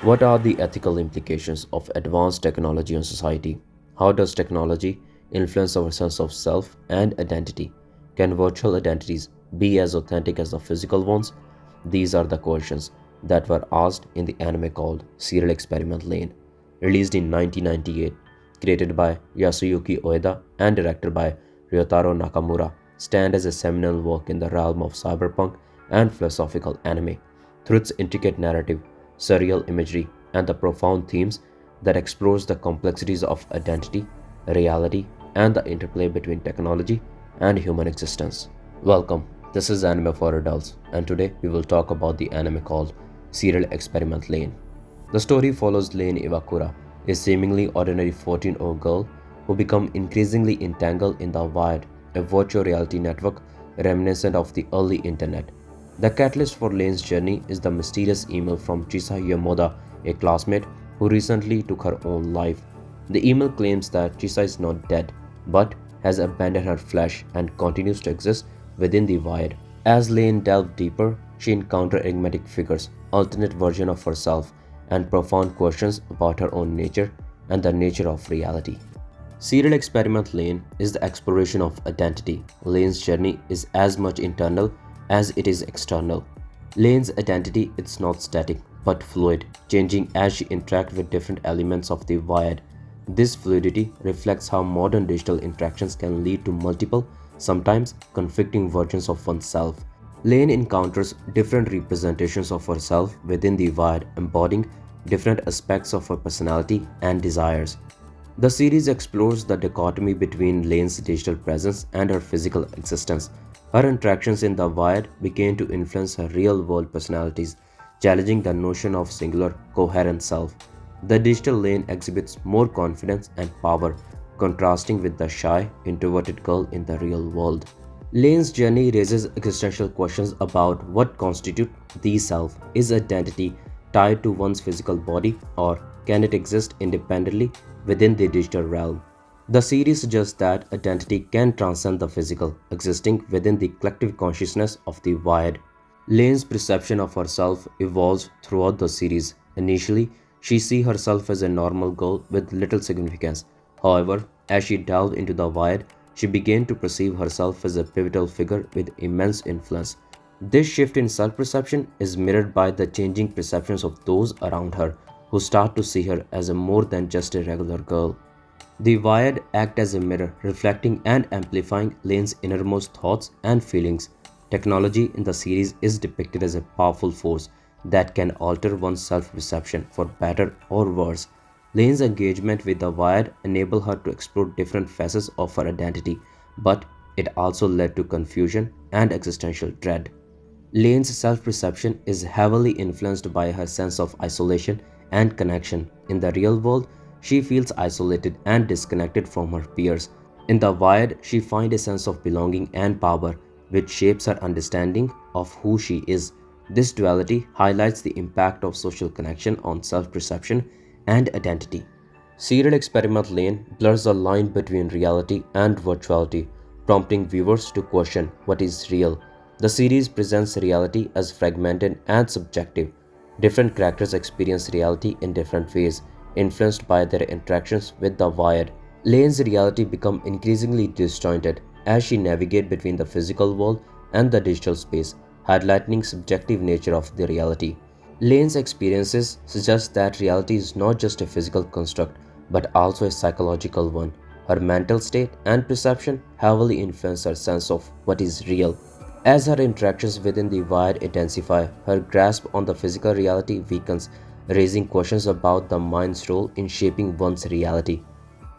What are the ethical implications of advanced technology on society? How does technology influence our sense of self and identity? Can virtual identities be as authentic as the physical ones? These are the questions that were asked in the anime called Serial Experiment Lain, released in 1998, created by Yasuyuki Ueda and directed by Ryotaro Nakamura, stand as a seminal work in the realm of cyberpunk and philosophical anime. Through its intricate narrative, surreal imagery, and the profound themes that explores the complexities of identity, reality, and the interplay between technology and human existence. Welcome, this is Anime for Adults, and today we will talk about the anime called Serial Experiment Lain. The story follows Lane Iwakura, a seemingly ordinary 14-year-old girl who becomes increasingly entangled in the Wired, a virtual reality network reminiscent of the early internet. The catalyst for Lane's journey is the mysterious email from Chisa Yamoda, a classmate who recently took her own life. The email claims that Chisa is not dead, but has abandoned her flesh and continues to exist within the Wired. As Lane delved deeper, she encountered enigmatic figures, alternate versions of herself, and profound questions about her own nature and the nature of reality. Serial Experiment Lane is the exploration of identity. Lane's journey is as much internal as it is external. Lane's identity is not static but fluid, changing as she interacts with different elements of the Wired. This fluidity reflects how modern digital interactions can lead to multiple, sometimes conflicting versions of oneself. Lane encounters different representations of herself within the Wired, embodying different aspects of her personality and desires. The series explores the dichotomy between Lane's digital presence and her physical existence. Her interactions in the Wired began to influence her real world personalities, challenging the notion of singular, coherent self. The digital Lane exhibits more confidence and power, contrasting with the shy, introverted girl in the real world. Lane's journey raises existential questions about what constitutes the self. Is identity tied to one's physical body, or can it exist independently within the digital realm? The series suggests that identity can transcend the physical, existing within the collective consciousness of the Wired. Lane's perception of herself evolves throughout the series. Initially, she sees herself as a normal girl with little significance. However, as she delved into the Wired, she began to perceive herself as a pivotal figure with immense influence. This shift in self perception is mirrored by the changing perceptions of those around her, who start to see her as a more than just a regular girl. The Wired act as a mirror, reflecting and amplifying Lane's innermost thoughts and feelings. Technology in the series is depicted as a powerful force that can alter one's self-perception for better or worse. Lane's engagement with the Wired enabled her to explore different facets of her identity, but it also led to confusion and existential dread. Lane's self perception is heavily influenced by her sense of isolation and connection. In the real world, she feels isolated and disconnected from her peers. In the Wired, she finds a sense of belonging and power, which shapes her understanding of who she is. This duality highlights the impact of social connection on self perception and identity. Serial Experiment Lane blurs the line between reality and virtuality, prompting viewers to question what is real. The series presents reality as fragmented and subjective. Different characters experience reality in different ways, influenced by their interactions with the Wired. Lane's reality becomes increasingly disjointed as she navigates between the physical world and the digital space, highlighting subjective nature of the reality. Lane's experiences suggest that reality is not just a physical construct but also a psychological one. Her mental state and perception heavily influence her sense of what is real. As her interactions within the Wired intensify, her grasp on the physical reality weakens, raising questions about the mind's role in shaping one's reality.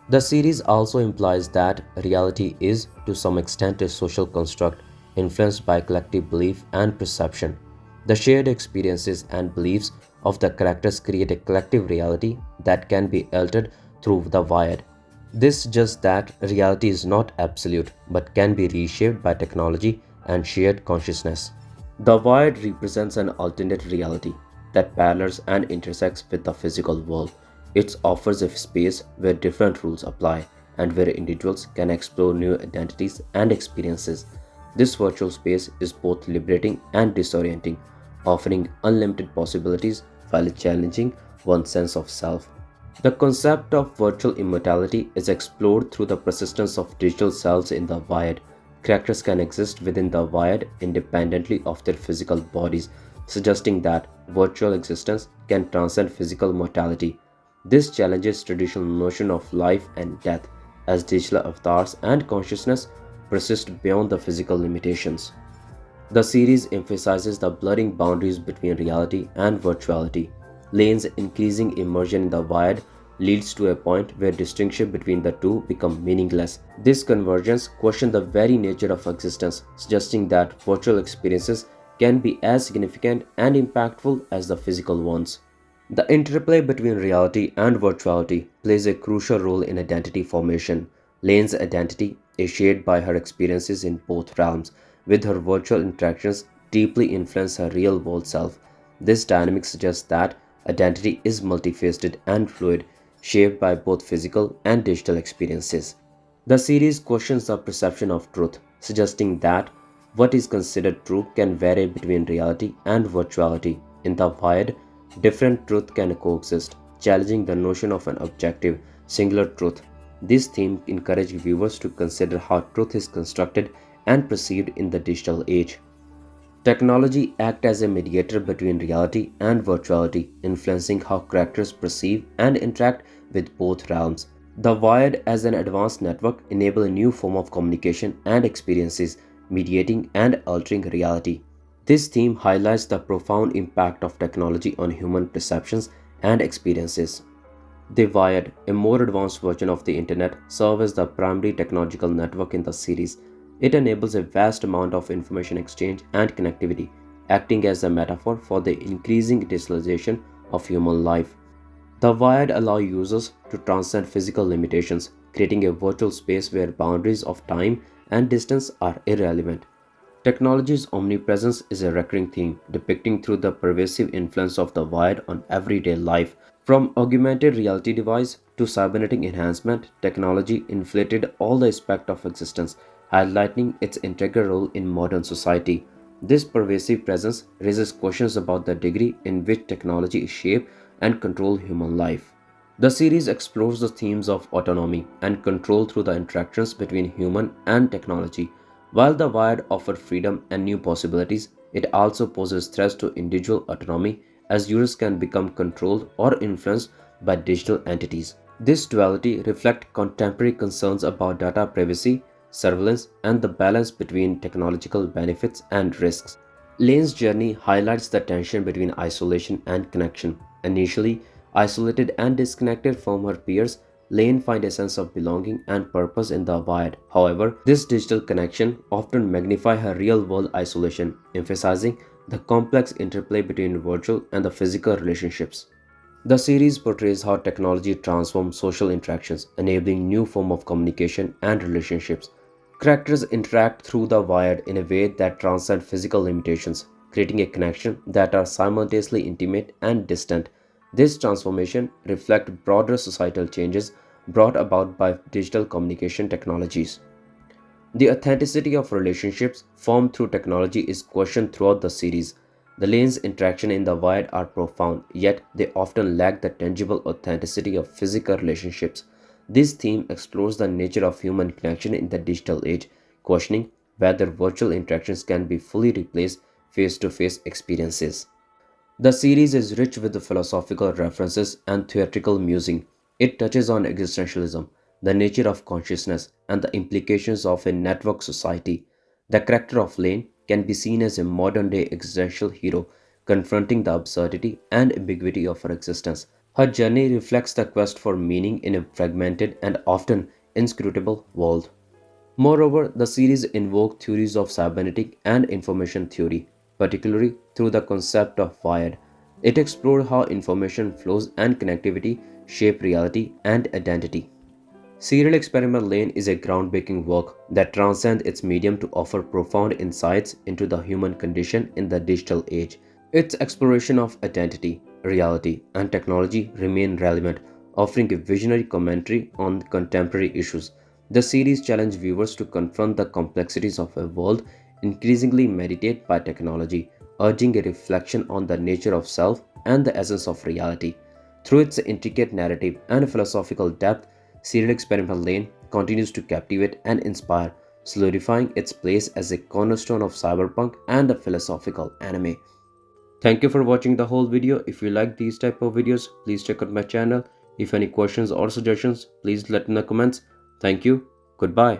The series also implies that reality is, to some extent, a social construct influenced by collective belief and perception. The shared experiences and beliefs of the characters create a collective reality that can be altered through the Wired. This suggests that reality is not absolute but can be reshaped by technology and shared consciousness. The Wired represents an alternate reality that parallels and intersects with the physical world. It offers a space where different rules apply and where individuals can explore new identities and experiences. This virtual space is both liberating and disorienting, offering unlimited possibilities while challenging one's sense of self. The concept of virtual immortality is explored through the persistence of digital selves in the void. Characters can exist within the void independently of their physical bodies, suggesting that virtual existence can transcend physical mortality. This challenges traditional notion of life and death, as digital avatars and consciousness persist beyond the physical limitations. The series emphasizes the blurring boundaries between reality and virtuality. Lane's increasing immersion in the void leads to a point where distinction between the two become meaningless. This convergence questions the very nature of existence, suggesting that virtual experiences can be as significant and impactful as the physical ones. The interplay between reality and virtuality plays a crucial role in identity formation. Lane's identity is shaped by her experiences in both realms, with her virtual interactions deeply influence her real world self. This dynamic suggests that identity is multifaceted and fluid, shaped by both physical and digital experiences. The series questions the perception of truth, suggesting that what is considered true can vary between reality and virtuality. In the void, different truth can coexist, challenging the notion of an objective, singular truth. This theme encourages viewers to consider how truth is constructed and perceived in the digital age. Technology acts as a mediator between reality and virtuality, influencing how characters perceive and interact with both realms. The Wired as an advanced network enable a new form of communication and experiences, mediating and altering reality. This theme highlights the profound impact of technology on human perceptions and experiences. The Wired, a more advanced version of the Internet, serves as the primary technological network in the series. It enables a vast amount of information exchange and connectivity, acting as a metaphor for the increasing digitalization of human life. The Wired allow users to transcend physical limitations, creating a virtual space where boundaries of time and distance are irrelevant. Technology's omnipresence is a recurring theme, depicting through the pervasive influence of the wired on everyday life. From augmented reality device to cybernetic enhancement, technology inflated all the aspects of existence, highlighting its integral role in modern society. This pervasive presence raises questions about the degree in which technology shape and control human life. The series explores the themes of autonomy and control through the interactions between human and technology. While The Wired offers freedom and new possibilities, it also poses threats to individual autonomy as users can become controlled or influenced by digital entities. This duality reflects contemporary concerns about data privacy, surveillance, and the balance between technological benefits and risks. Lane's journey highlights the tension between isolation and connection. Initially isolated and disconnected from her peers, Lane finds a sense of belonging and purpose in the wild. However, this digital connection often magnifies her real-world isolation, emphasizing the complex interplay between virtual and the physical relationships. The series portrays how technology transforms social interactions, enabling new forms of communication and relationships. Characters interact through the wired in a way that transcend physical limitations, creating a connection that are simultaneously intimate and distant. This transformation reflects broader societal changes brought about by digital communication technologies. The authenticity of relationships formed through technology is questioned throughout the series. The lanes interaction in the wild are profound, yet they often lack the tangible authenticity of physical relationships. This theme explores the nature of human connection in the digital age, questioning whether virtual interactions can be fully replaced face to face experiences. The series is rich with philosophical references and theatrical musing. It touches on existentialism, the nature of consciousness, and the implications of a network society. The character of Lane can be seen as a modern day existential hero, confronting the absurdity and ambiguity of her existence. Her journey reflects the quest for meaning in a fragmented and often inscrutable world. Moreover, the series invoked theories of cybernetic and information theory, particularly through the concept of wired. It explored how information flows and connectivity shape reality and identity. Serial Experiment Lane is a groundbreaking work that transcends its medium to offer profound insights into the human condition in the digital age. Its exploration of identity, reality, and technology remain relevant, offering a visionary commentary on contemporary issues. The series challenges viewers to confront the complexities of a world increasingly mediated by technology, urging a reflection on the nature of self and the essence of reality. Through its intricate narrative and philosophical depth, serial Experiment Lane continues to captivate and inspire, solidifying its place as a cornerstone of cyberpunk and a philosophical anime. Thank you for watching the whole video. If you like these type of videos, please check out my channel. If any questions or suggestions, please let in the comments. Thank you. Goodbye.